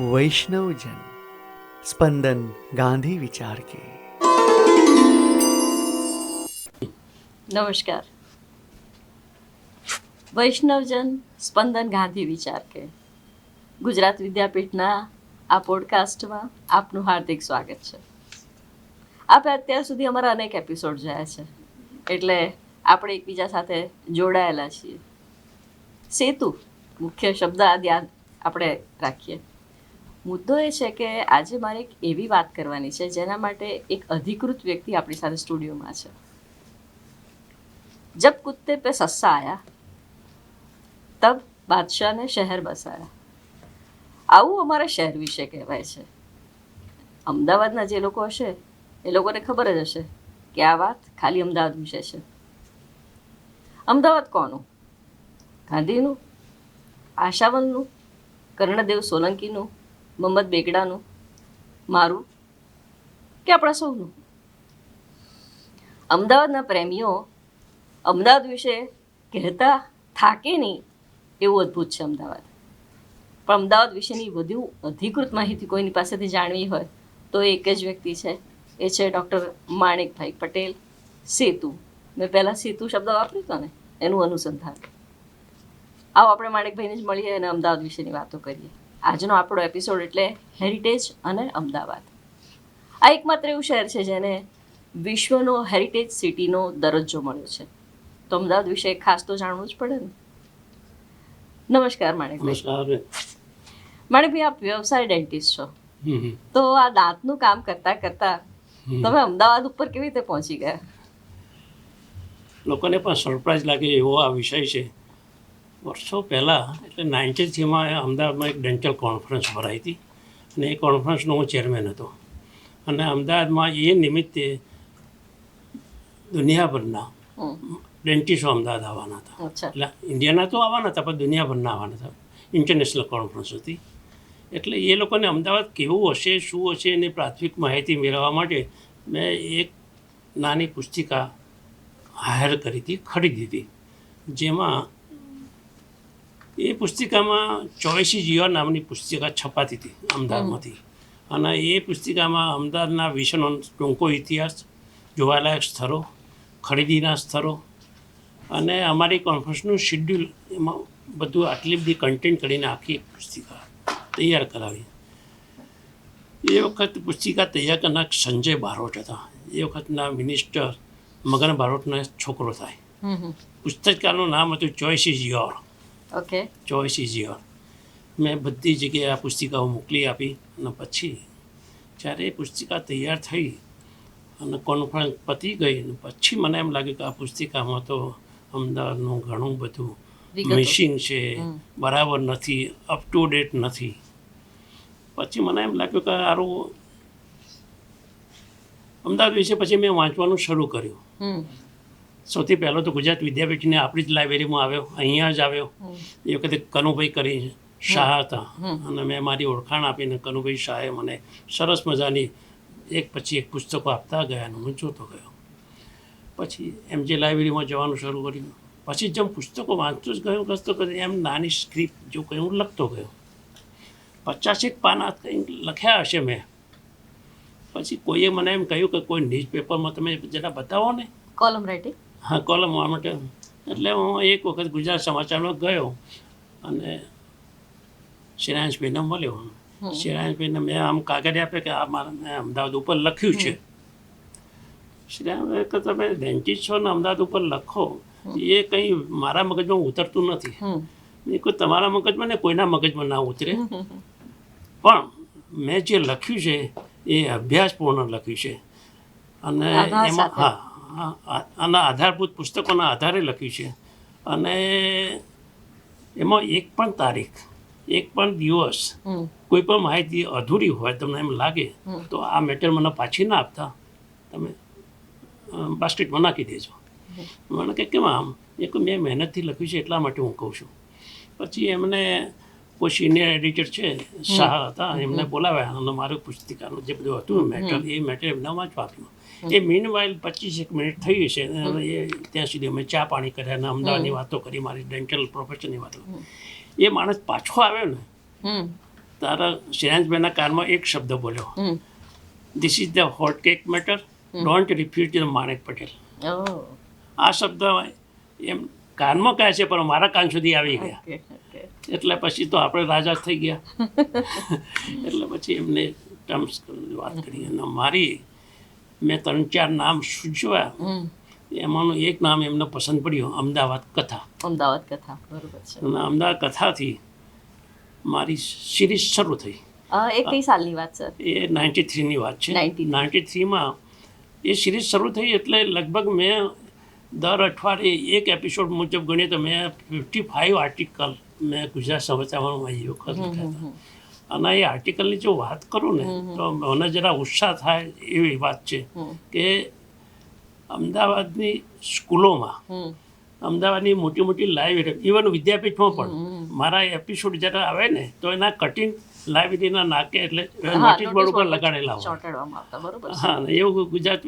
वैष्णवजन स्पंदन गांधी विचार के। નમસ્કાર. વૈષ્ણવજન સ્પંદન ગાંધી વિચાર કે ગુજરાત વિદ્યાપીઠના આ પોડકાસ્ટમાં આપનું હાર્દિક સ્વાગત છે. આપણે અત્યાર સુધી અમારા અનેક એપિસોડ જોયા છે, એટલે આપણે એકબીજા સાથે જોડાયેલા છીએ. સેતુ મુખ્ય શબ્દ આ યાદ આપણે રાખીએ. મુદ્દો એ છે કે આજે મારે એક એવી વાત કરવાની છે જેના માટે એક અધિકૃત વ્યક્તિ આપણી સાથે સ્ટુડિયોમાં છે. जब कुत्ते पे सस्सा आया तब बादशाह ने शहर बसाया. આવું અમારા શહેર વિશે કહેવાય છે. અમદાવાદના જે લોકો હશે એ લોકોને ખબર જ હશે કે આ વાત ખાલી અમદાવાદ વિશે છે. અમદાવાદ કોનું? ગાંધીનું, આશાવનનું, કર્ણદેવ સોલંકીનું, મહમ્મદ બેગડાનું, મારું કે આપણા સૌનું? અમદાવાદના પ્રેમીઓ અમદાવાદ વિશે કહેતા થાકે નહીં એવું અદ્ભુત છે અમદાવાદ. પણ અમદાવાદ વિશેની વધુ અધિકૃત માહિતી કોઈની પાસેથી જાણવી હોય તો એક જ વ્યક્તિ છે, એ છે ડૉક્ટર માણેકભાઈ પટેલ. સેતુ, મેં પહેલાં સેતુ શબ્દ વાપર્યો હતો ને, એનું અનુસંધાન. આવો આપણે માણેકભાઈને જ મળીએ અને અમદાવાદ વિશેની વાતો કરીએ. આજનો આપણો એપિસોડ એટલે હેરિટેજ અને અમદાવાદ. આ એકમાત્ર એવું શહેર છે જેને વિશ્વનો હેરિટેજ સિટીનો દરજ્જો મળ્યો છે, તો અમદાવાદ વિશે ખાસ તો જાણવું જ પડે ને. નમસ્કાર માણેકભાઈ. માણેકભાઈ, આપ વ્યવસાય ડેન્ટિસ્ટ છો, તો આ દાંતનું કામ કરતા કરતા તમે અમદાવાદ ઉપર કેવી રીતે પહોંચી ગયા? લોકોને પણ સરપ્રાઈઝ લાગે એવો આ વિષય છે. વર્ષો પહેલાં એટલે 93માં અમદાવાદમાં એક ડેન્ટલ કોન્ફરન્સ ભરાઈ હતી અને એ કોન્ફરન્સનો હું ચેરમેન હતો. અને અમદાવાદમાં એ નિમિત્તે દુનિયાભરના ડેન્ટિસ્ટો અમદાવાદ આવવાના હતા. એટલે ઇન્ડિયાના તો આવવાના હતા, પણ દુનિયાભરના આવવાના હતા. ઇન્ટરનેશનલ કોન્ફરન્સ હતી. એટલે એ લોકોને અમદાવાદ કેવું હશે, શું હશે એની પ્રાથમિક માહિતી મેળવવા માટે મેં એક નાની પુસ્તિકા હાયર કરી હતી, ખરીદી હતી. જેમાં એ પુસ્તિકામાં ચોવીસી જીવા નામની પુસ્તિકા છપાતી હતી અમદાવાદમાંથી. અને એ પુસ્તિકામાં અમદાવાદના વિશેનો ટૂંકો ઇતિહાસ, જોવાલાયક સ્થળો, ખરીદીના સ્થળો અને અમારી કોન્ફરન્સનું શિડ્યુલ, એમાં બધું આટલી બધી કન્ટેન્ટ કરીને આખી એક પુસ્તિકા તૈયાર કરાવી. એ વખત પુસ્તિકા તૈયાર કરનાર સંજય બારોટ હતા. એ વખતના મિનિસ્ટર મગન બારોટનો છોકરો થાય. પુસ્તકાનું નામ હતું choices your. Okay, choices your. મેં બધી જગ્યાએ આ પુસ્તિકાઓ મોકલી આપી. અને પછી જ્યારે એ પુસ્તિકા તૈયાર થઈ અને કોન્ફરન્સ પતી ગઈ, પછી મને એમ લાગ્યું કે આ પુસ્તિકામાં તો અમદાવાદનું ઘણું બધું મિસિંગ છે, બરાબર નથી, અપ ટુ ડેટ નથી. પછી મને એમ લાગ્યું કે સારું અમદાવાદ વિશે પછી મેં વાંચવાનું શરૂ કર્યું. સૌથી પહેલો તો ગુજરાત વિદ્યાપીઠની આપણી જ લાઇબ્રેરીમાં આવ્યો, અહીંયા જ આવ્યો. એ વખતે કનુભાઈ કરી શાહ હતા અને મેં મારી ઓળખાણ આપીને કનુભાઈ શાહે મને સરસ મજાની એક પછી એક પુસ્તકો આપતા ગયા અને હું જોતો ગયો. પછી એમ જે લાઇબ્રેરીમાં જવાનું શરૂ કર્યું. પછી જેમ પુસ્તકો વાંચતો જ ગયો એમ નાની સ્ક્રિપ્ટ જો કંઈ હું લખતો ગયો. 50 પાના કંઈ લખ્યા હશે મેં. પછી કોઈએ મને એમ કહ્યું કે કોઈ ન્યૂઝપેપરમાં તમે જરા બતાવો ને. Column writing? હા, કોલમ માટે. એટલે હું એક વખત ગુજરાત સમાચારમાં ગયો અને શ્રેયાંશભાઈને મળ્યો. શ્રેયાંશભાઈને મેં આમ કાગળ આપ્યો કે આ મારે મેં અમદાવાદ ઉપર લખ્યું છે. શ્રેયાંશ કે તમે ડેન્ટિસ્ટ છો ને અમદાવાદ ઉપર લખો, એ કંઈ મારા મગજમાં ઉતરતું નથી. એ કોઈ તમારા મગજમાં ને કોઈના મગજમાં ના ઉતરે. પણ મેં જે લખ્યું છે એ અભ્યાસપૂર્ણ લખ્યું છે અને એમાં આના આધારભૂત પુસ્તકોના આધારે લખ્યું છે. અને એમાં એક પણ તારીખ, એક પણ દિવસ, કોઈ પણ માહિતી અધૂરી હોય તમને એમ લાગે તો આ મેટર મને પાછી ના આપતા તમે બાસ્કેટમાં નાખી દેજો. મને કે કેમ આમ? એ મેં મહેનતથી લખ્યું છે એટલા માટે હું કહું છું. પછી એમને કોઈ સિનિયર એડિટર છે, શાહ હતા, એમને બોલાવ્યા અને મારું પુસ્તિકાનું જે બધું હતું મેટર, એ મેટર એમને વાંચવા આપ્યું. એ મીનવાઇલ 25 મિનિટ થઈ છે એ ત્યાં સુધી અમે ચા પાણી કર્યા અને અમદાવાદની વાતો કરી, મારી ડેન્ટલ પ્રોફેશનની વાતો. એ માણસ પાછો આવ્યો ને તારા શ્રેયાંશભાઈના કારમાં એક શબ્દ બોલ્યો, hmm. This is the hot cake matter, don't refuse the Manek Patel. Oh, આ શબ્દ એમ કાનમાં કહે છે પણ મારા કાન સુધી આવી ગયા. Okay, okay. એટલે પછી તો આપણે રાજા જ થઈ ગયા. એટલે પછી એમને ટર્મ્સ વાત કરી અને મારી મેં 3-4 નામ સૂચવ્યા. હમ. એમાંનું એક નામ એમને પસંદ પડ્યું, અમદાવાદ કથા. અમદાવાદ કથા, બરોબર છે. અને અમદાવાદ કથાથી મારી સિરીઝ શરૂ થઈ. એ કઈ સાલની વાત સર? એ 93ની વાત છે. 93. 93માં એ સિરીઝ શરૂ થઈ એટલે લગભગ મેં દર અઠવાડિયે એક એપિસોડ મુજબ ગણીએ તો મેં 55 આર્ટિકલ મેં ગુજરાત સમાચારમાં એ વખત લખ્યા હતા. અને એ આર્ટિકલની જો વાત કરું ને તો મને જરા ઉત્સાહ થાય એવી વાત છે કે અમદાવાદની સ્કૂલોમાં, હમ. અમદાવાદની મોટી મોટી લાઇબ્રેરી, ઇવન વિદ્યાપીઠમાં પણ મારા એપિસોડ જ્યારે આવે ને તો એના કટિંગ લાઇબ્રેરીના નાકે એટલે નોટિસ બોર્ડ ઉપર લગાડેલા હોય. ચોંટાડવામાં આવતા, બરોબર છે. હા, ને એવું ગુજરાત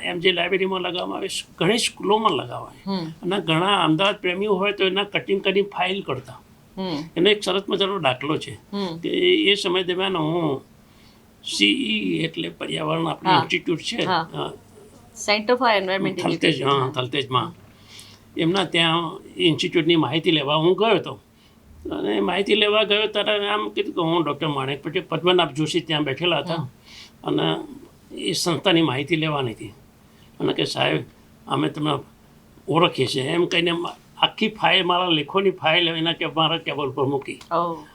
એમ જે લાઇબ્રેરીમાં લગાવવામાં આવે, ઘણી સ્કૂલોમાં લગાવાય. હમ. અને ઘણા અમદાવાદ પ્રેમીઓ હોય તો એના કટિંગ કરીને ફાઇલ કરતા. હમ. એનો એક સરસ મજાનો દાખલો છે હમ. કે એ સમય દરમિયાન હું સીઈ એટલે પર્યાવરણ આપણું હા. ઇન્સ્ટિટ્યૂટ છે, હા. સેન્ટર ફોર એન્વાયરમેન્ટ થલતેજ, હા થલતેજમાં, એમના ત્યાં ઇન્સ્ટિટ્યૂટની માહિતી લેવા હું ગયો હતો. અને માહિતી લેવા ગયો ત્યારે આમ કીધું કે હું ડૉક્ટર માણેક પટેલ, પદ્મનાભ જોશી ત્યાં બેઠેલા હતા અને એ સંસ્થાની માહિતી લેવાની હતી. અને કે સાહેબ અમે તમને ઓળખીએ છીએ એમ કહીને આખી ફાઇલ, મારા લેખોની ફાઇલ એના કે મારા ટેબલ પર મૂકી.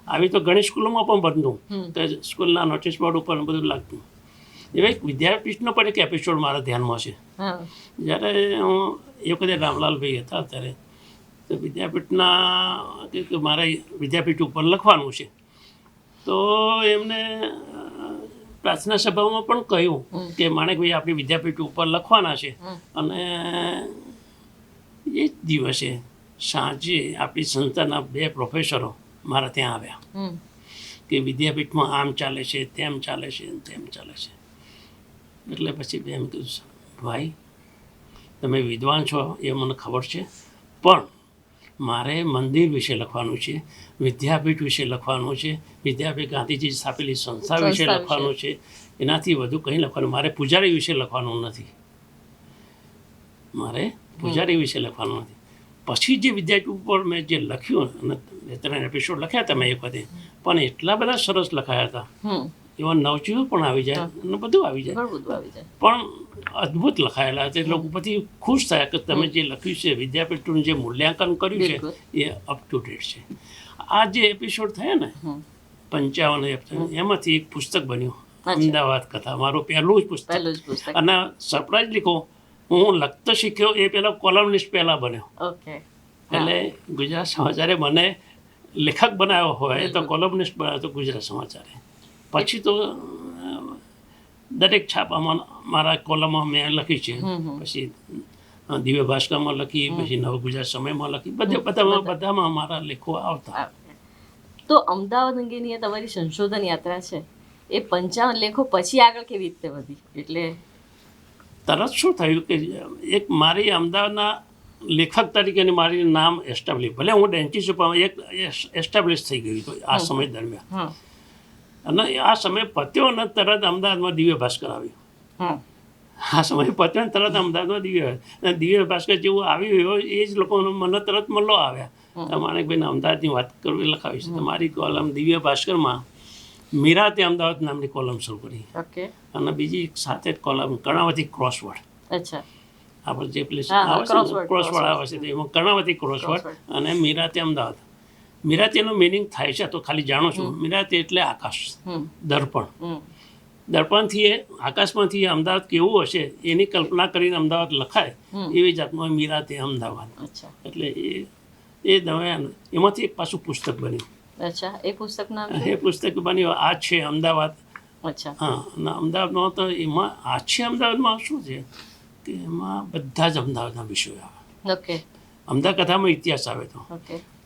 આવી તો ઘણી સ્કૂલોમાં પણ બનતું, તો સ્કૂલના નોટિસ બોર્ડ ઉપર બધું લાગતું. એવા એક વિદ્યાપીઠનો પણ એક એપિસોડ મારા ધ્યાનમાં છે. જ્યારે હું એ વખતે રામલાલભાઈ હતા ત્યારે તો વિદ્યાપીઠના કે મારે વિદ્યાપીઠ ઉપર લખવાનું છે તો એમને પ્રાર્થના સભામાં પણ કહ્યું કે માણેકભાઈ આપણી વિદ્યાપીઠ ઉપર લખવાના છે. અને એ જ દિવસે સાંજે આપણી સંસ્થાના 2 પ્રોફેસરો મારા ત્યાં આવ્યા કે વિદ્યાપીઠમાં આમ ચાલે છે, તેમ ચાલે છે, તેમ ચાલે છે. એટલે પછી એમ કીધું, ભાઈ તમે વિદ્વાન છો એ મને ખબર છે, પણ મારે મંદિર વિશે લખવાનું છે, વિદ્યાપીઠ વિશે લખવાનું છે, વિદ્યાપીઠ ગાંધીજી સ્થાપેલી સંસ્થા વિશે લખવાનું છે. એનાથી વધુ કંઈ લખવાનું, મારે પૂજારી વિશે લખવાનું નથી. મારે પૂજારી વિશે લખવાનું નથી. પછી જે વિદ્યાપીઠ ઉપર મેં જે લખ્યું અને 2-3 એપિસોડ લખ્યા હતા મેં એક વખતે, પણ એટલા બધા સરસ લખાયા હતા. એવા નવજીવો પણ આવી જાય અને બધું આવી જાય, પણ અદ્ભુત લખાયેલા હતા. લોકો પછી ખુશ થયા કે તમે જે લખ્યું છે, વિદ્યાપીઠનું જે મૂલ્યાંકન કર્યું છે એ અપ ટુ ડેટ છે. આ જે એપિસોડ થયા ને 55 એમાંથી એક પુસ્તક બન્યું, અમદાવાદ કથા, મારું પહેલું જ પુસ્તક. અને સરપ્રાઈઝ લીખો, હું લખતો શીખ્યો એ પહેલાં કોલમનિસ્ટ પહેલાં બન્યો. એટલે ગુજરાત સમાચારે મને લેખક બનાવ્યો હોય તો કોલમનિસ્ટ બનાવ્યો તો ગુજરાત સમાચારે. પછી તો દરેક છાપામાં મારા કોલમમાં મેં લખી છે. પછી દિવ્ય ભાસ્કરમાં લખી, પછી નવ ગુજરાત સમયમાં લખી, બધામાં મારા લેખો આવતા. તો અમદાવાદ અંગેની તમારી સંશોધન યાત્રા છે એ 55 લેખો પછી આગળ કેવી રીતે વધી? એટલે તરત શું થયું કે એક મારી અમદાવાદના લેખક તરીકેની મારી નામ એસ્ટાબ્લિશ, ભલે હું ડેન્ટિસ્ટ છું પણ એક એસ્ટાબ્લિશ થઈ ગયું હતું આ સમય દરમિયાન. અને આ સમય પત્યો અને તરત અમદાવાદમાં દિવ્ય ભાસ્કર આવ્યું. આ સમય પત્યો ને તરત અમદાવાદમાં દિવ્ય ભાસ્કર જેવું આવ્યું એ જ લોકો મને તરત મળો આવ્યા. માણેકભાઈને અમદાવાદની વાત કરવી લખાવી છે. મારી કોલમ દિવ્ય ભાસ્કરમાં મીરાતે અમદાવાદ નામની કોલમ શરૂ કરી. અને બીજી સાથે જ કોલમ કર્ણાવતી ક્રોસવર્ડ. આપણે જે પ્લેસ ક્રોસવર્ડ આવે છે એમાં કર્ણાવતી ક્રોસવર્ડ અને મીરાતે અમદાવાદ. મીરાતીનું મિનિંગ થાય છે તો ખાલી જાણો છું. મીરાતી એટલે આકાશ, દર્પણ. દર્પણથી આકાશમાંથી અમદાવાદ કેવું હશે એની કલ્પના કરીને અમદાવાદ લખાય એવી જાતમાં મીરાતે અમદાવાદ. એટલે એ દરમિયાન એમાંથી એક પાછું પુસ્તક બન્યું. એ પુસ્તક બન્યું આ છે અમદાવાદ. હા, અને અમદાવાદમાં તો એમાં આ છે અમદાવાદમાં શું છે કે એમાં બધા જ અમદાવાદના વિષયો આવે. અમદાવાદ કથામાં ઇતિહાસ આવે તો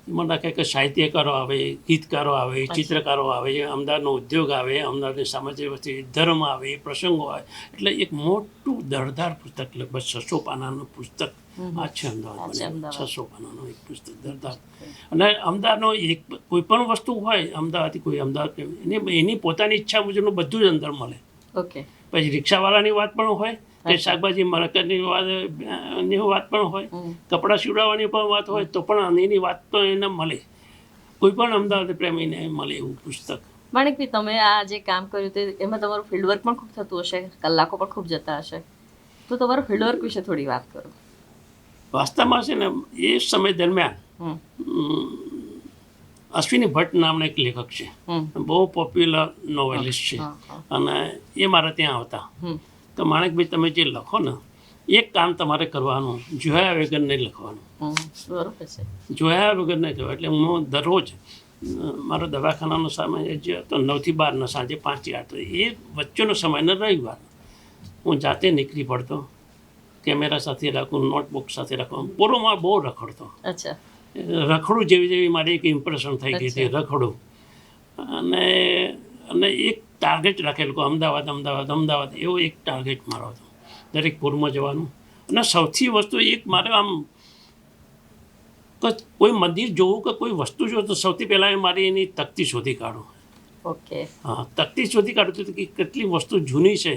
એમાં નાખે કે સાહિત્યકારો આવે, ગીતકારો આવે, ચિત્રકારો આવે, અમદાવાદનો ઉદ્યોગ આવે, અમદાવાદની સામાજિક વસ્તી, ધર્મ આવે, પ્રસંગો આવે. એટલે એક મોટું દળદાર પુસ્તક, લગભગ 600 પાનાનું પુસ્તક આ છે અમદાવાદ આ છે બનેલું. અમદાવાદ. 600 પાનાનું એક પુસ્તક દરદાર. અને અમદાવાદનો એક કોઈ પણ વસ્તુ હોય અમદાવાદથી કોઈ અમદાવાદ એની પોતાની ઈચ્છા મુજબનું બધું જ અંદર મળે. ઓકે. પછી રિક્ષાવાળાની વાત પણ હોય કે શાકભાજી માર્કેટની વાત પણ હોય, કપડાં સીવડાવવાની પણ વાત હોય તો પણ એની વાત તો એને મળે. કોઈ પણ અમદાવાદ પ્રેમીને મળે એવું પુસ્તક. માણિકભાઈ, તમે આ જે કામ કર્યું તે એમાં તમારું ફિલ્ડવર્ક પણ ખૂબ થતું હશે, કલાકો પણ ખૂબ જતા હશે, તો તમારું ફિલ્ડવર્ક વિશે થોડી વાત કરો. વાસ્તવમાં છે ને એ સમય દરમિયાન હમ. અશ્વિની ભટ્ટ નામના એક લેખક છે, બહુ પોપ્યુલર નોવેલિસ્ટ છે, અને એ મારા ત્યાં આવતા. તો માણેકભાઈ, તમે જે લખો ને એક કામ તમારે કરવાનું, જોયા વગર નહીં લખવાનું. બરોબર છે. જોયા વગર નહીં કહેવાય. એટલે હું દરરોજ મારો દવાખાનાનો સમય જે હતો 9 થી 12 ને સાંજે 5 થી 8, એ વચ્ચેનો સમય ને રવિવાર હું જાતે નીકળી પડતો, કેમેરા સાથે રાખું, નોટબુક સાથે રાખું. પૂર્વમાં બહુ રખડતો. અચ્છા. રખડું જેવી મારી એક ઇમ્પ્રેશન થઈ ગઈ હતી, રખડું. અને એક ટાર્ગેટ રાખેલું, અમદાવાદ અમદાવાદ અમદાવાદ, એવો એક ટાર્ગેટ મારો હતો, દરેક પૂરમાં જવાનું. અને સૌથી વસ્તુ એક મારે આમ કોઈ મંદિર જોવું કે કોઈ વસ્તુ જોવું તો સૌથી પહેલાં મારી એની તકતી શોધી કાઢું. ઓકે. હા, તકતી શોધી કાઢું કે કેટલી વસ્તુ જૂની છે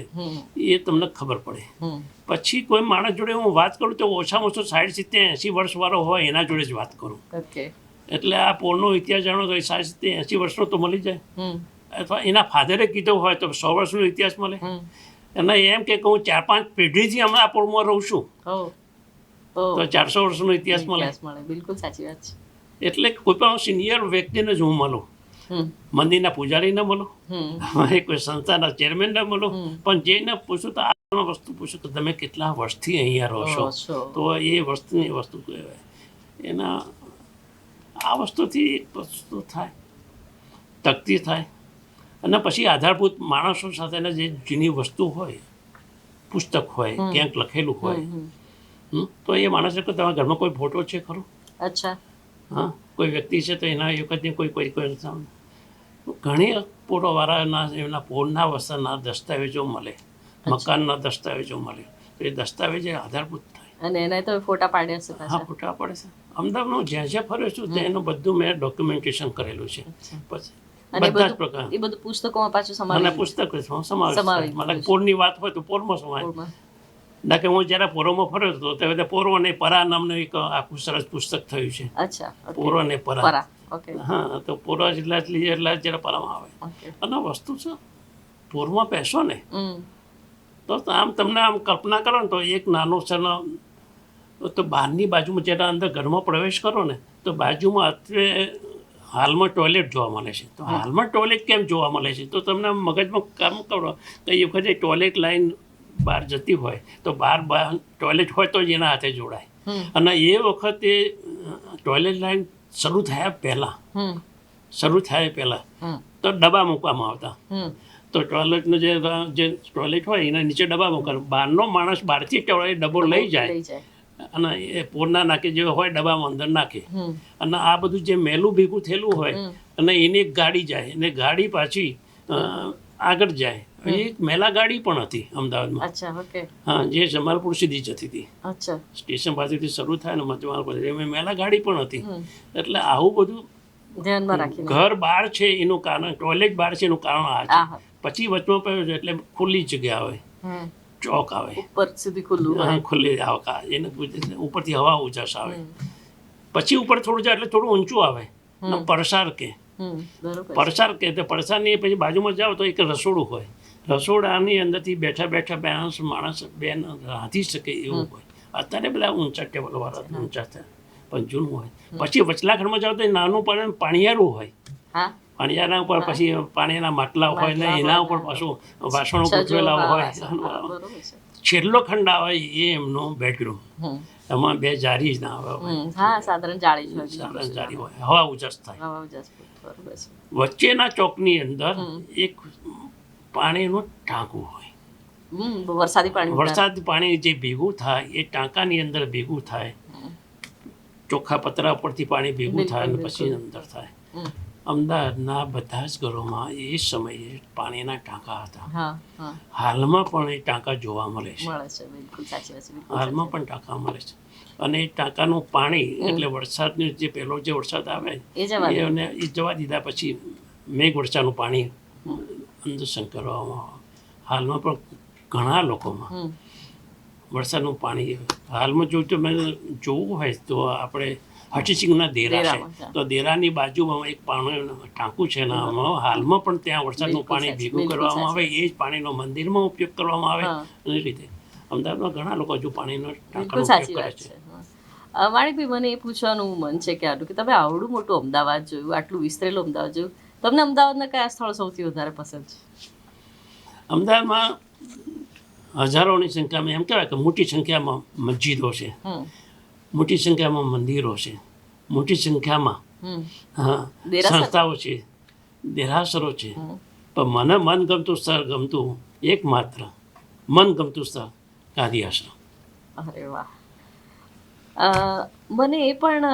એ તમને ખબર પડે. પછી કોઈ માણસ જોડે હું વાત કરું તો ઓછામાં ઓછો 60-70-80 વર્ષવાળો હોય એના જોડે જ વાત કરું. ઓકે. એટલે આ પોળનો ઇતિહાસ જાણો તો 60-70-80 વર્ષનો તો મળી જાય. અથવા એના ફાધરે કીધો હોય તો 100 વર્ષનો ઇતિહાસ મળે. અને એમ કે હું 4-5 પેઢીથી હમણાં આ પોળમાં રહું છું તો 400 વર્ષનો ઇતિહાસ મળે. બિલકુલ સાચી વાત છે. એટલે કોઈ પણ સિનિયર વ્યક્તિને જ હું મળું. મંદિરના પૂજારીને મળો, કોઈ સંસ્થાના ચેરમેનને મળો, પણ જેને પૂછું તો આ વસ્તુ પૂછું તો તમે કેટલા વર્ષથી અહીંયા રહો છો, તો એ વસ્તુની વસ્તુ કહેવાય. એના આ વસ્તુથી એક વસ્તુ થાય, તકતી થાય. અને પછી આધારભૂત માણસો સાથેના જે જૂની વસ્તુ હોય, પુસ્તક હોય, ક્યાંક લખેલું હોય, તો એ માણસે તમારા ઘરમાં કોઈ ફોટો છે ખરો? અચ્છા. હા, કોઈ વ્યક્તિ છે તો એના એ વખતની કોઈ ઘણી પોળોવાળાના એમના પોળના વસ્તુના દસ્તાવેજો મળે, મકાનના દસ્તાવેજો મળે. તો એ દસ્તાવેજ આધારભૂત થાય. અને એના તો ફોટા પાડ્યા છે. હા, ફોટા પડે છે. અમદાવાદનું જ્યાં જ્યાં ફર્યો છું તેનું બધું મેં ડોક્યુમેન્ટેશન કરેલું છે. પછી બધા જ પ્રકાર એ બધું પુસ્તકોમાં પાછું અને સમાવેશ. પુસ્તક સમાવેશ. મતલબ પોળની વાત હોય તો પોળમાં સમાવેશ. ના કે હું જ્યારે પોરોમાં ફર્યો હતો તો તે પોરો અને પરા નામનું એક આખું સરસ પુસ્તક થયું છે. અચ્છા. પોરો અને પરા. ઓકે. હા, તો પોરો જેટલા જ્યારે પરામાં આવે. અને વસ્તુ છે, પોરમાં બેસો ને તો આમ તમને આમ કલ્પના કરો ને તો એક નાનો સનો તો બહારની બાજુમાં જ્યારે અંદર ઘરમાં પ્રવેશ કરો ને તો બાજુમાં અત્યારે હાલમાં ટોયલેટ જોવા મળે છે. તો હાલમાં ટોયલેટ કેમ જોવા મળે છે? તો તમને મગજમાં કામ કરો તો એ વખતે ટોયલેટ લાઈન બહાર જતી હોય તો બહાર ટોયલેટ હોય તો જ એના હાથે જોડાય. અને એ વખતે ટોયલેટ લાઈન શરૂ થયા પહેલાં તો ડબ્બા મૂકવામાં આવતા. તો ટોયલેટનું જે ટોયલેટ હોય એના નીચે ડબ્બા મૂકવાનું. બહારનો માણસ બહારથી ડબ્બો લઈ જાય અને એ પોરના નાખે જે હોય ડબ્બામાં અંદર નાખે. અને આ બધું જે મેલું ભેગું થયેલું હોય અને એની એક ગાડી જાય અને ગાડી પાછી આગળ જાય. એક મેલા ગાડી પણ હતી અમદાવાદમાં. હા, જે જમાલપુર સુધી જતી હતી. સ્ટેશન પાસેથી શરૂ થાય ને જમાલપુર એમાં મેલા ગાડી પણ હતી. એટલે આવું બધું ઘર બહાર છે એનું કારણ, ટોયલેટ બહાર છે એનું કારણ આ છે. પછી વચમાં પડ્યો છે એટલે ખુલ્લી જગ્યા આવે, ચોક આવે, ખુલ્લી આવકા, એને ઉપરથી હવા ઉજાસ આવે. પછી ઉપર થોડું જાય એટલે થોડું ઊંચું આવે, પડસાર કે પડસારની પછી બાજુમાં જાઓ તો એક રસોડું હોય. રસોડાની અંદરથી બેઠા માણસ બેન રાંધી શકે એવું હોય. અત્યારે પેલા ઊંચા ટેબલવાળા ઊંચા થાય પણ જૂનું હોય. પછી વચલા ઘરમાં જાઓ તો નાનું પણ પાણીયારું હોય. પાણીયારા ઉપર પછી પાણીના માટલા હોય ને એના ઉપર પાછું વાસણો ગોઠવેલા હોય. છેલ્લો ખંડ આવે એ એમનું બેડરૂમ. એમાં 2 જારી ના આવે, સાધારણ જાળી હોય, હવા ઉજાસ થાય. વચ્ચેના ચોકની અંદર એક પાણીનું ટાંકું હોય. વરસાદી પાણી જે ભેગું થાય એ ટાંકાની અંદર ભેગું થાય. ચોખ્ખા પતરા પરથી પાણી ભેગું થાય અને પછી અંદર થાય. અમદાવાદના બધા જ ઘરોમાં એ સમયે પાણીના ટાંકા હતા. હાલમાં પણ એ ટાંકા જોવા મળે છે. હાલમાં પણ ટાંકા મળે છે. અને એ ટાંકાનું પાણી એટલે વરસાદનું જે પહેલો જે વરસાદ આવે એ જવા દીધા પછી મેઘ વર્ષાનું પાણી અંદર સંકળવામાં આવે. હાલમાં પણ ઘણા લોકોમાં વરસાદનું પાણી હાલમાં જોવું હોય તો આપણે હઠીસિંગના દેરા છે, તો દેરાની બાજુમાં એક પાણીનું ટાંકું છે ને હાલમાં પણ ત્યાં વરસાદનું પાણી ભેગું કરવામાં આવે, એ જ પાણીનો મંદિરમાં ઉપયોગ કરવામાં આવે. એ રીતે અમદાવાદમાં ઘણા લોકો હજુ પાણીનો ટાંકાનો ઉપયોગ કરે છે. માણિકભાઈ, મને એ પૂછવાનું મન છે કે તમે આવડું મોટું અમદાવાદ જોયું, આટલું વિસ્તરેલું અમદાવાદ જોયું, તમને અમદાવાદના કયા સ્થળ સૌથી વધારે પસંદ છે? અમદાવાદમાં હજારોની સંખ્યામાં એમ કહેવાય કે મોટી સંખ્યામાં મસ્જિદો છે, મોટી સંખ્યામાં મંદિરો છે, મોટી સંખ્યામાં સંસ્થાઓ છે, દેરાસરો છે. પણ મને મનગમતું સ્થળ ગમતું એકમાત્ર મનગમતું સ્થળ ગાંધી આશ્રમ. અરે વાહ. મને એ પણ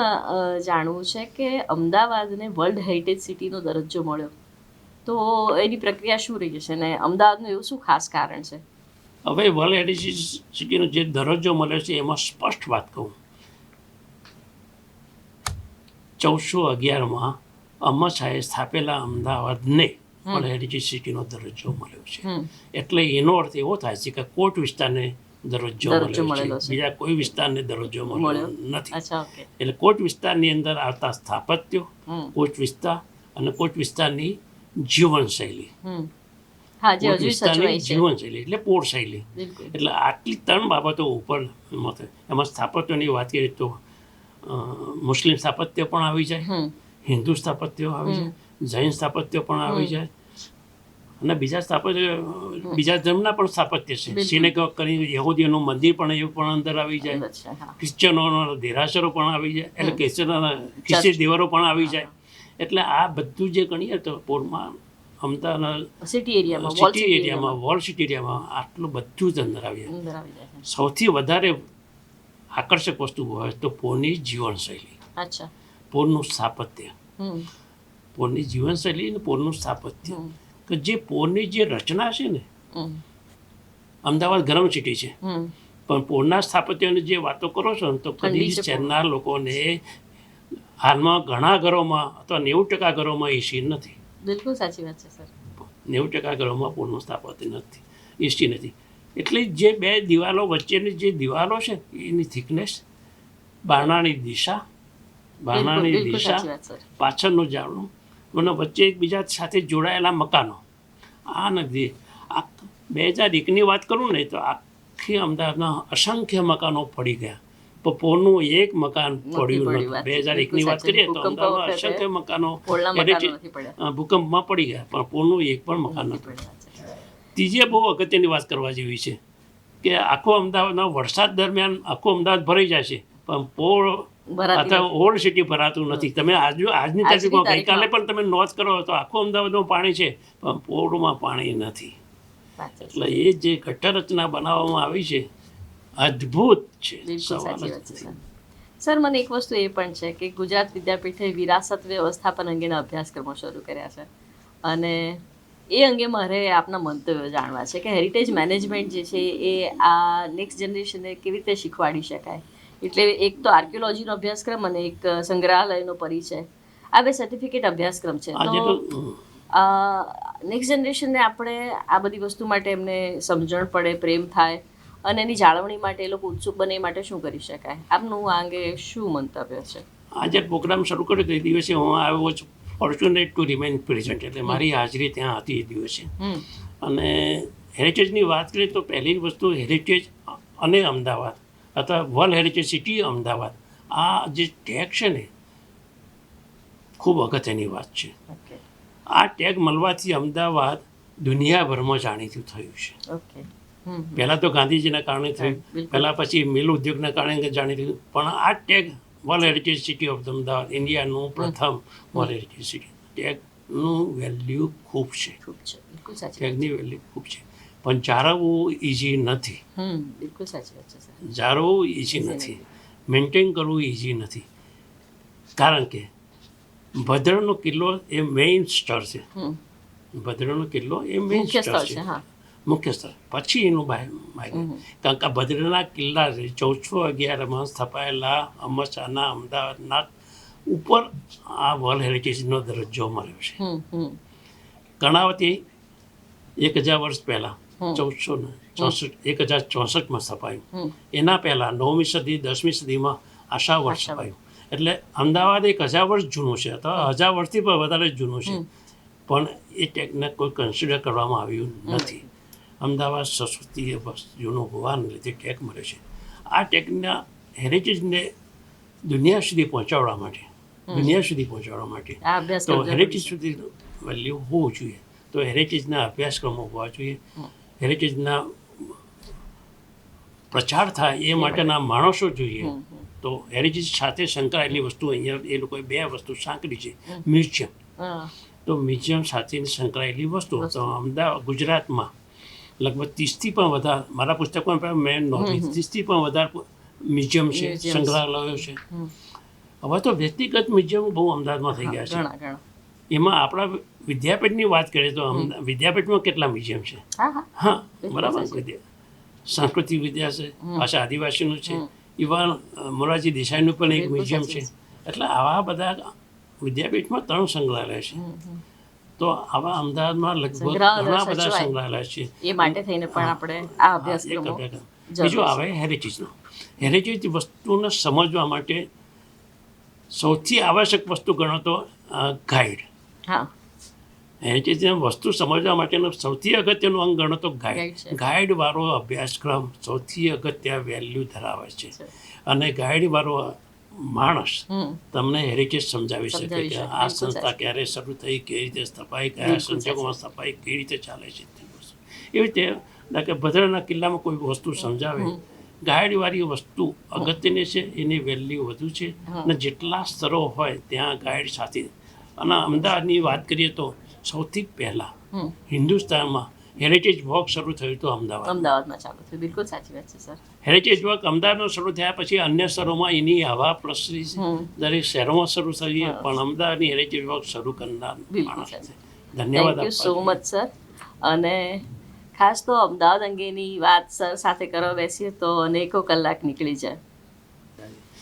જાણવું છે કે અમદાવાદને વર્લ્ડ હેરિટેજ સિટીનો દરજ્જો મળ્યો, તો એની પ્રક્રિયા શું રહી છે ને અમદાવાદનું એવું શું ખાસ કારણ છે? હવે વર્લ્ડ હેરિટેજ સિટીનો જે દરજ્જો મળ્યો છે એમાં સ્પષ્ટ વાત કહું, 1411માં અહમદ શાહે સ્થાપેલા અમદાવાદને વર્લ્ડ હેરિટેજ સિટીનો દરજ્જો મળ્યો છે. એટલે એનો અર્થ એવો થાય છે કે કોટ વિસ્તારને દરજ્જો મળ્યો છે, બીજા કોઈ વિસ્તારને દરજ્જો મળ્યો નથી. એટલે કોટ વિસ્તારની અંદર આવતા સ્થાપત્યો, કોટ વિસ્તાર અને કોટ વિસ્તારની જીવનશૈલી, જીવનશૈલી એટલે પોર શૈલી, એટલે આટલી 3 બાબતો ઉપર એમાં સ્થાપત્યોની વાત કરીએ તો મુસ્લિમ સ્થાપત્ય પણ આવી જાય, હિન્દુ સ્થાપત્યો આવી જાય, જૈન સ્થાપત્ય પણ આવી જાય, અને બીજા ધર્મના પણ સ્થાપત્ય છે. સિનેગોગ કરીને યહૂદીઓનું મંદિર પણ એવું પણ અંદર આવી જાય, ક્રિશ્ચનોના દેરાસરો પણ આવી જાય, એટલે ખ્રિસ્તી દેવરો પણ આવી જાય. એટલે આ બધું જે ગણીએ તો પોરમાં અમદાવાદ સિટી એરિયામાં વર્લ્ડ સિટી એરિયામાં આટલું બધું જ અંદર આવી જાય. સૌથી વધારે આકર્ષક વસ્તુ હોય તો પોરની જીવનશૈલી, પોરનું સ્થાપત્ય, પોરની જીવનશૈલી અને પોરનું સ્થાપત્ય. કે જે પોરની જે રચના છે ને, અમદાવાદ ગરમ સિટી છે, પણ પોરના સ્થાપત્યની જે વાતો કરો છો ને તો કદી શહેરના લોકોને હાલમાં ઘણા ઘરોમાં અથવા 90% ઘરોમાં એસી નથી. બિલકુલ સાચી વાત છે સર. 90% ઘરોમાં પોરનું સ્થાપત્ય નથી, એસી નથી. એટલે જે 2 દિવાલો વચ્ચેની જે દિવાલો છે એની થિકનેસ, બારણાની દિશા, પાછળનું જાળવું અને વચ્ચે એકબીજા સાથે જોડાયેલા મકાનો, આ નથી. 2001ની વાત કરું ને તો આખી અમદાવાદના અસંખ્ય મકાનો પડી ગયા, પણ પોરનું એક મકાન પડ્યું નથી. 2001ની વાત કરીએ તો અમદાવાદમાં અસંખ્ય મકાનો ભૂકંપમાં પડી ગયા, પણ પોરનું એક પણ મકાન નથી. ત્રીજી બહુ અગત્યની વાત કરવા જેવી છે કે આખો અમદાવાદના વરસાદ દરમિયાન આખું અમદાવાદ ભરાઈ જાય છે, પણ પોર અથવા ઓલ્ડ સિટી ભરાતું નથી. તમે આજની તારીખમાં ગઈકાલે પણ તમે નોંધ કરો તો આખું અમદાવાદમાં પાણી છે, પણ પોરમાં પાણી નથી. એટલે એ જે ગટર રચના બનાવવામાં આવી છે અદ્ભુત છે. સર, મને એક વસ્તુ એ પણ છે કે ગુજરાત વિદ્યાપીઠે વિરાસત વ્યવસ્થાપન અંગેના અભ્યાસક્રમો શરૂ કર્યા છે, અને એ અંગે મારે આપના મંતવ્યો જાણવા છે કે હેરિટેજ મેનેજમેન્ટ જે છે એ આ નેક્સ્ટ જનરેશનને કેવી રીતે શીખવાડી શકાય. એટલે એક તો આર્કિયોલોજીનો અભ્યાસક્રમ અને એક સંગ્રહાલયનો પરિચય, આ 2 સર્ટિફિકેટ અભ્યાસક્રમ છે. તો નેક્સ્ટ જનરેશનને આપણે આ બધી વસ્તુ માટે એમને સમજણ પડે, પ્રેમ થાય અને એની જાળવણી માટે એ લોકો ઉત્સુક બને એ માટે શું કરી શકાય? આપનું આ અંગે શું મંતવ્ય છે? આજે પ્રોગ્રામ શરૂ કર્યો તે દિવસે હું આવ્યો છું ફોર્ચ્યુનેટ ટુ રિમેન પ્રેઝન્ટ, એટલે મારી હાજરી ત્યાં હતી એ દિવસે. અને હેરિટેજની વાત કરીએ તો પહેલી વસ્તુ હેરિટેજ અને અમદાવાદ અથવા વર્લ્ડ હેરિટેજ સિટી અમદાવાદ, આ જે ટેગ છે ને ખૂબ અગત્યની વાત છે. આ ટેગ મળવાથી અમદાવાદ દુનિયાભરમાં જાણીતું થયું છે. પહેલાં તો ગાંધીજીના કારણે થયું, પહેલાં પછી મિલ ઉદ્યોગના કારણે જાણીતું, પણ આ tag world heritage city of Ahmedabad, ઇન્ડિયાનું પ્રથમ વર્લ્ડ હેરિટેજ સિટી, ટેગનું વેલ્યુ ખૂબ છે. ટેગની વેલ્યુ ખૂબ છે, પણ જાળવવું ઇઝી નથી. બિલકુલ સાચી વાત છે સર. જાળવવું ઇઝી નથી, મેન્ટેન કરવું ઇઝી નથી. કારણ કે ભદ્રનો કિલ્લો એ મેઇન સ્ટર છે. ભદ્રનો કિલ્લો એ મેઇન સ્ટર છે. મુખ્ય સ્થળ પછી એનું કારણ કે બદ્રીના કિલ્લા 1411માં સ્થપાયેલા અમરસાના અમદાવાદના ઉપર આ વર્લ્ડ હેરિટેજનો દરજ્જો મળ્યો છે. કર્ણાવતી 1000 વર્ષ પહેલાં 1064માં સ્થપાયું. એના પહેલાં 9મી સદી 10મી સદીમાં આશાવર સ્થપાયું. એટલે અમદાવાદ 1000 વર્ષ જૂનું છે, અથવા 1000 વર્ષથી પણ વધારે જૂનું છે, પણ એ ટેકને કોઈ કન્સિડર કરવામાં આવ્યું નથી. અમદાવાદ સંસ્કૃતિ જૂનું હોવાને લીધે ટેક મળે છે. આ ટેકના હેરિટેજને દુનિયા સુધી પહોંચાડવા માટે તો હેરિટેજ સુધી વેલ્યુ હોવું જોઈએ. તો હેરિટેજના અભ્યાસક્રમો હોવા જોઈએ, હેરિટેજના પ્રચાર થાય એ માટેના માણસો જોઈએ. તો હેરિટેજ સાથે સંકળાયેલી વસ્તુ અહીંયા એ લોકોએ 2 વસ્તુ સાંકળી છે. મ્યુઝિયમ, તો મ્યુઝિયમ સાથે સંકળાયેલી વસ્તુ તો અમદાવાદ ગુજરાતમાં લગભગ 30થી પણ વધારે, મારા પુસ્તકમાં મેં નોંધી 30થી પણ વધારે મ્યુઝિયમ છે, સંગ્રહાલયો છે. હવે તો વ્યક્તિગત મ્યુઝિયમ બહુ અમદાવાદમાં થઈ ગયા છે. એમાં આપણા વિદ્યાપીઠની વાત કરીએ તો વિદ્યાપીઠમાં કેટલા મ્યુઝિયમ છે? હા, બરાબર. સાંસ્કૃતિક વિદ્યા છે, ભાષા આદિવાસીનું છે, ઇવન મોરારજી દેસાઈનું પણ એક મ્યુઝિયમ છે. એટલે આવા બધા વિદ્યાપીઠમાં 3 સંગ્રહાલય છે. તો આવા અમદાવાદમાં લગભગ ઘણા બધા સંગ્રહાલય છે. એ માટે થઈને પણ આપણે આ અભ્યાસક્રમો. બીજું આવે હેરિટેજનો. હેરિટેજ વસ્તુને સમજવા માટે સૌથી આવશ્યક વસ્તુ ગણો તો ગાઈડ. હેરિટેજની વસ્તુ સમજવા માટેનો સૌથી અગત્યનું અંગ ગણો તો ગાઈડ. ગાઈડવાળો અભ્યાસક્રમ સૌથી અગત્ય વેલ્યુ ધરાવે છે. અને ગાઈડવાળો માણસ તમને હેરિટેજ સમજાવી શકે કે આ સંસ્થા ક્યારે શરૂ થઈ, કેવી રીતે સ્થપાઈ, કયા સંજોગોમાં સ્થપાઈ, કેવી રીતે ચાલે છે. એવી રીતે કે ભદ્રના કિલ્લામાં કોઈ વસ્તુ સમજાવે, ગાઈડવાળી વસ્તુ અગત્યની છે, એની વેલ્યુ વધુ છે. અને જેટલા સ્તરો હોય ત્યાં ગાઈડ સાથે. અને અમદાવાદની વાત કરીએ તો સૌથી પહેલાં હિન્દુસ્તાનમાં હેરિટેજ વોક શરૂ થયું હતું અમદાવાદમાં ચાલુ થયું. બિલકુલ સાચી વાત છે સર. હેરિટેજ વોક અમદાવાદમાં શરૂ થયા પછી અન્ય શહેરોમાં એની હવા પ્રસરી, દરેક શહેરોમાં શરૂ થઈ, પણ અમદાવાદની હેરિટેજ વોક શરૂ કરનાર માણસ છે. ધન્યવાદ. Thank you so much sir. અને ખાસ તો અમદાવાદ અંગેની વાત સર સાથે કરવા બેસીએ તો અનેકો કલાક નીકળી જાય.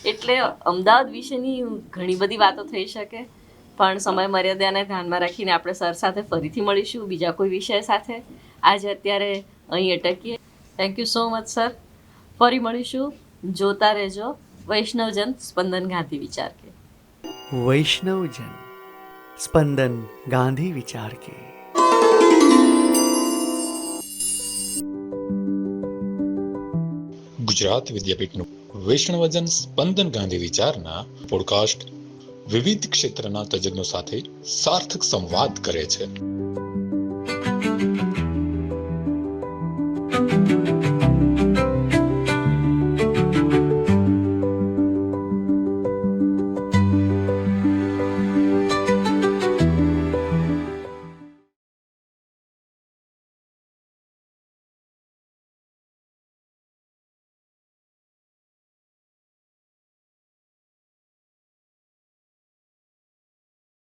એટલે અમદાવાદ વિશેની ઘણી બધી વાતો થઈ શકે, પણ સમય મર્યાદાને ધ્યાનમાં રાખીને આપણે સર સાથે ફરીથી મળીશું બીજા કોઈ વિષય સાથે. આજે અત્યારે અહીં અટકીએ. Thank you so much sir. ફરી મળીશું. જોતા રહેજો વૈષ્ણવજન સ્પંદન ગાંધી વિચાર કે. વૈષ્ણવજન સ્પંદન ગાંધી વિચાર કે. ગુજરાત વિદ્યાપીઠનું વૈષ્ણવજન સ્પંદન ગાંધી વિચારના પોડકાસ્ટ વિવિધ ક્ષેત્રના તજજ્ઞો સાથે સાર્થક સંવાદ કરે છે.